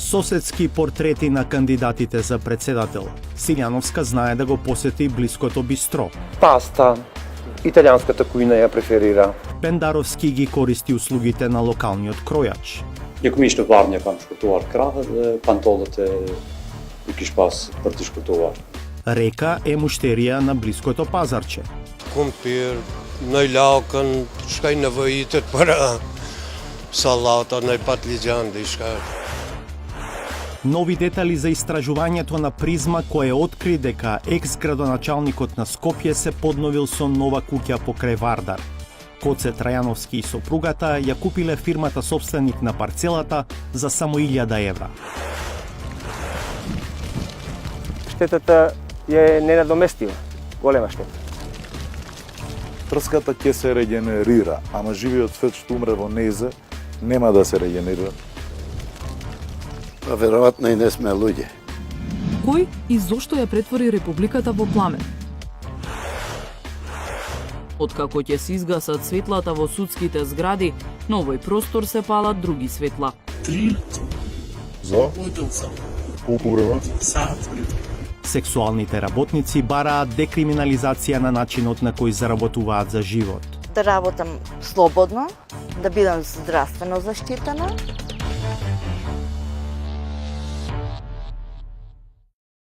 Соседски портрети на кандидатите за председател. Силјановска знае да го посети блиското бистро. Паста, италијанската кујна ја преферира. Пендаровски ги користи услугите на локалниот кројач. Një kom ishte në varë, një kam shkurtuar krahët dhe pantollet i kish pas për të shkurtuar. Река е муштерија на блиското пазарче. Kumpir, në lakën, shkaj nevojitet për sallata, në patligjan, diçka. Нови детали за истражувањето на Призма кое откри дека екс-градоначалникот на Скопје се подновил со нова куќа покрај Вардар. Коце Трајановски и сопругата ја купиле фирмата собственик на парцелата за само 1000 евра. Штетата е ненадоместива, голема штета. Трската ќе се регенерира, ама живиот свет што умре во нејзе нема да се регенерира. Па веројатно и не сме луѓе. Кој и зошто ја претвори Републиката во пламен? Откако ќе се изгасат светлата во судските згради, на овој простор се палат други светла. 3 За? Колку време? сат. Сексуалните работници бараат декриминализација на начинот на кој заработуваат за живот. Да работам слободно, да бидам здравствено заштитена.